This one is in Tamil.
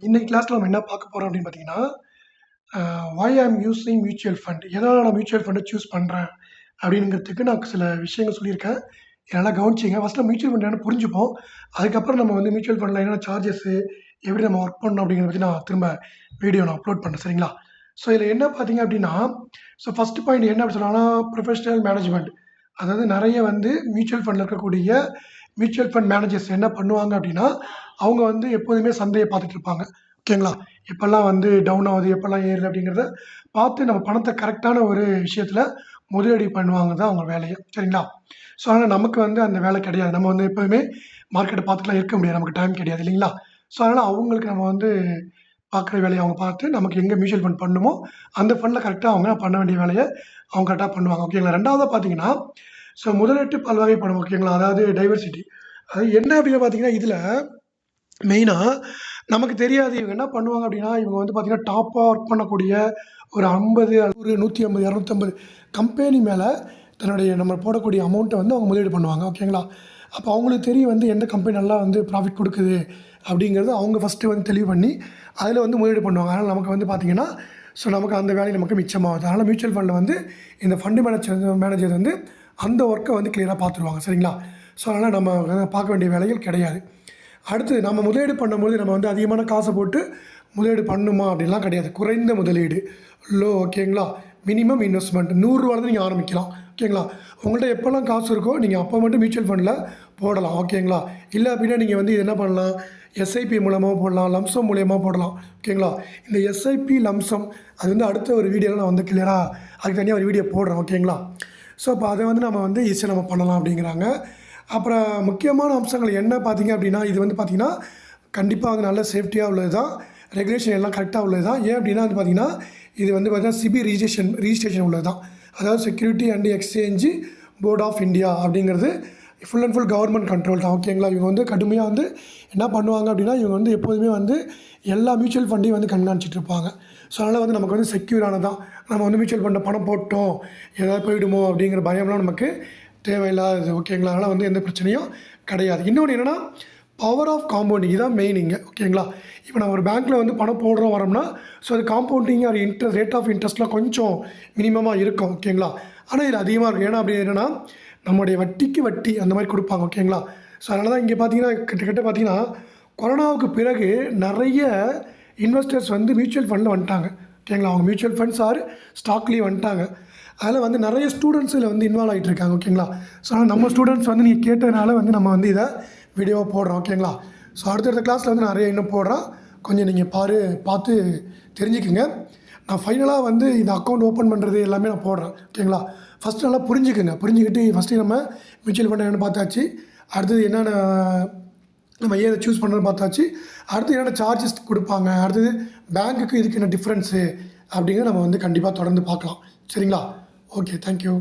இன்னைக்கு கிளாஸ்ல நம்ம என்ன பார்க்க போறோம் அப்படின்னு பார்த்தீங்கன்னா, why I am using mutual fund. எதனால நான் மியூச்சுவல் ஃபண்ட சூஸ் பண்றேன் அப்படிங்கிறதுக்கு நான் சில விஷயங்கள் சொல்லியிருக்கேன். இத நல்லா கவனிச்சிங்க. ஃபர்ஸ்ட்ல மியூச்சுவல் ஃபண்ட் என்னன்னு புரிஞ்சுப்போம். அதுக்கப்புறம் நம்ம வந்து மியூச்சுவல் ஃபண்ட்ல என்னென்ன சார்ஜஸு, எப்படி நம்ம ஒர்க் பண்ணணும் அப்படிங்கிறத பத்தி நான் திரும்ப வீடியோ நான் அப்லோட் பண்றேன். சரிங்களா? ஸோ இதில என்ன பார்த்தீங்க அப்படின்னா, ஸோ ஃபர்ஸ்ட் பாயிண்ட் என்ன அப்படி சொன்னாங்கன்னா, ப்ரொஃபஷனல் மேனேஜ்மென்ட். அதாவது நெறைய வந்து மியூச்சுவல் ஃபண்ட்ல இருக்கக்கூடிய மியூச்சுவல் ஃபண்ட் மேனேஜர்ஸ் என்ன பண்ணுவாங்க அப்படின்னா, அவங்க வந்து எப்போதுமே சந்தைய பார்த்துட்டு இருப்பாங்க. ஓகேங்களா? எப்பல்லாம் வந்து டவுன் ஆகுது, எப்பல்லாம் ஏறுது அப்படிங்கிறத பார்த்து நம்ம பணத்த கரெக்ட்டான ஒரு விஷயத்துல முதலீடு பண்ணுவாங்க தான் அவங்க வேலையே. சரிங்களா? ஸோ ஆனா நமக்கு வந்து அந்த வேலை கிடையாது. நம்ம வந்து எப்போதுமே மார்க்கெட்ட பார்த்துட்டுலாம் இருக்க முடியாது. நமக்கு டைம் கிடையாது இல்லைங்களா? ஸோ அதனால அவங்களுக்கு நம்ம வந்து பார்க்குற வேலைய அவங்க பார்த்து, நமக்கு எங்க மியூச்சுவல் ஃபண்ட் பண்ணணுமோ, அந்த ஃபண்ட்ல கரெக்ட்டா அவங்க பண்ண வேண்டிய வேலைய அவங்க கரெக்ட்டா பண்ணுவாங்க. ஓகேங்களா? 2வதா பார்த்தீங்கன்னா, ஸோ முதலீட்டு பல்வகைப்படும். ஓகேங்களா? அதாவது டைவர்சிட்டி. அது என்ன அப்படின்னு பார்த்தீங்கன்னா, இதுல மெயினா நமக்கு தெரியாது. இவங்க என்ன பண்ணுவாங்க அப்படின்னா, இவங்க வந்து பார்த்தீங்கன்னா, டாப்பா ஒர்க் பண்ணக்கூடிய ஒரு 50, ஒரு 150, 250 கம்பெனி மேல தன்னுடைய நம்ம போடக்கூடிய அமௌண்ட்ட வந்து அவங்க முதலீடு பண்ணுவாங்க. ஓகேங்களா? அப்போ அவங்களுக்கு தெரியும் வந்து எந்த கம்பெனி நல்லா வந்து ப்ராஃபிட் குடுக்குது அப்படிங்கிறத அவங்க ஃபர்ஸ்ட்டு வந்து தெளிவு பண்ணி, அதில வந்து முதலீடு பண்ணுவாங்க. அதனால நமக்கு வந்து பார்த்தீங்கன்னா, ஸோ நமக்கு அந்த வேலை நமக்கு மிச்சமாகுது. அதனால மியூச்சுவல் ஃபண்ட்ல வந்து இந்த ஃபண்ட் மேனேஜர் வந்து அந்த ஒர்க்க வந்து கிளியரா பார்த்துருவாங்க. சரிங்களா? ஸோ அதனால நம்ம பார்க்க வேண்டிய வேலைகள் கிடையாது. அடுத்து நம்ம முதலீடு பண்ணும்போது நம்ம வந்து அதிகமான காசை போட்டு முதலீடு பண்ணணுமா அப்படின்லாம் கிடையாது. குறைந்த முதலீடு ஓகேங்களா? மினிமம் இன்வெஸ்ட்மெண்ட் ரூ. 100 நீங்கள் ஆரம்பிக்கலாம். ஓகேங்களா? உங்கள்ட்ட எப்போல்லாம் காசு இருக்கோ நீங்கள் அப்போ மட்டும் மியூச்சுவல் ஃபண்டில் போடலாம். ஓகேங்களா? இல்லை அப்படின்னா நீங்கள் வந்து இது என்ன பண்ணலாம், எஸ்ஐபி மூலமாக போடலாம், லம்சம் மூலியமாக போடலாம். ஓகேங்களா? இந்த எஸ்ஐபி லம்சம் அது வந்து அடுத்த ஒரு வீடியோவில் நான் வந்து கிளியராக அதுக்கு தனியாக ஒரு வீடியோ போடுறேன். ஓகேங்களா? ஸோ அப்போ அதை வந்து நம்ம வந்து ஈஸியாக நம்ம பண்ணலாம் அப்படிங்கிறாங்க. அப்புறம் முக்கியமான அம்சங்கள் என்ன பார்த்தீங்க அப்படின்னா, இது வந்து பார்த்தீங்கன்னா, கண்டிப்பா வந்து நல்ல சேஃப்டியா உள்ளது தான். ரெகுலேஷன் எல்லாம் கரெக்ட்டா உள்ளது தான். ஏன் அப்படின்னா வந்து பார்த்தீங்கன்னா, இது வந்து பார்த்தீங்கன்னா சிபி ரிஜிஸ்ட்ரேஷன் உள்ளது தான். அதாவது security and exchange board of India அப்படிங்கிறது full and full government control தான். ஓகேங்களா? இவங்க வந்து கடுமையா வந்து என்ன பண்ணுவாங்க அப்படின்னா, இவங்க வந்து எப்போதுமே வந்து எல்லா மியூச்சுவல் ஃபண்டையும் வந்து கண்காணிச்சிட்டு இருப்பாங்க. ஸோ அதனால் வந்து நமக்கு வந்து செக்யூரானதான். நம்ம வந்து மியூச்சுவல் ஃபண்ட்ல பணம் போட்டோம், ஏதாவது போயிடுமோ அப்படிங்கிற பயம்லாம் நமக்கு தேவையில்லாதது. ஓகேங்களா? அதனால் வந்து எந்த பிரச்சனையும் கிடையாது. இன்னொன்று என்னென்னா, பவர் ஆஃப் காம்பவுண்டிங் இதான் மெயின் இங்கே. ஓகேங்களா? இப்போ நம்ம ஒரு பேங்க்கில் வந்து பணம் போடுறோம் வரோம்னா, ஸோ அது காம்பவுண்டிங் ஆர் ரேட் ஆஃப் இன்ட்ரெஸ்ட்லாம் கொஞ்சம் மினிமமாக இருக்கும். ஓகேங்களா? ஆனால் இது அதிகமாக இருக்கும். ஏன்னா அப்படி என்னென்னா, நம்முடைய வட்டிக்கு வட்டி அந்த மாதிரி கொடுப்பாங்க. ஓகேங்களா? ஸோ அதனால தான் இங்கே பார்த்தீங்கன்னா கிட்டத்தட்ட பார்த்தீங்கன்னா, கொரோனாவுக்கு பிறகு நிறைய இன்வெஸ்டர்ஸ் வந்து மியூச்சுவல் ஃபண்டில் வந்துட்டாங்க. ஓகேங்களா? அவங்க மியூச்சுவல் ஃபண்ட்ஸ் ஆர் ஸ்டாக்லேயும் வந்துட்டாங்க. அதில் வந்து நிறைய ஸ்டூடெண்ட்ஸ் இதில் வந்து இன்வால்வ் ஆகிட்டு இருக்காங்க. ஓகேங்களா? ஸோ நம்ம ஸ்டூடெண்ட்ஸ் வந்து நீங்கள் கேட்டதுனால வந்து நம்ம வந்து இதை வீடியோவாக போடுறோம். ஓகேங்களா? ஸோ அடுத்தடுத்த கிளாஸில் வந்து நிறைய இன்னும் போடுறோம். கொஞ்சம் நீங்கள் பார்த்து தெரிஞ்சுக்குங்க. நான் ஃபைனலாக வந்து இந்த அக்கௌண்ட் ஓப்பன் பண்ணுறது எல்லாமே நான் போடுறேன். ஓகேங்களா? ஃபஸ்ட்டு நல்லா புரிஞ்சுக்கிட்டு ஃபஸ்ட்டு நம்ம மியூச்சுவல் ஃபண்ட் என்னென்னு பார்த்தாச்சு. அடுத்தது என்னென்ன நம்ம ஏதை சூஸ் பண்ணுறதுன்னு பார்த்தாச்சு. அடுத்து என்னென்ன சார்ஜஸ் கொடுப்பாங்க, அடுத்தது பேங்க்குக்கு இதுக்கு என்ன டிஃப்ரென்ஸு அப்படிங்கிறத நம்ம வந்து கண்டிப்பாக தொடர்ந்து பார்க்கலாம். சரிங்களா? Okay, thank you.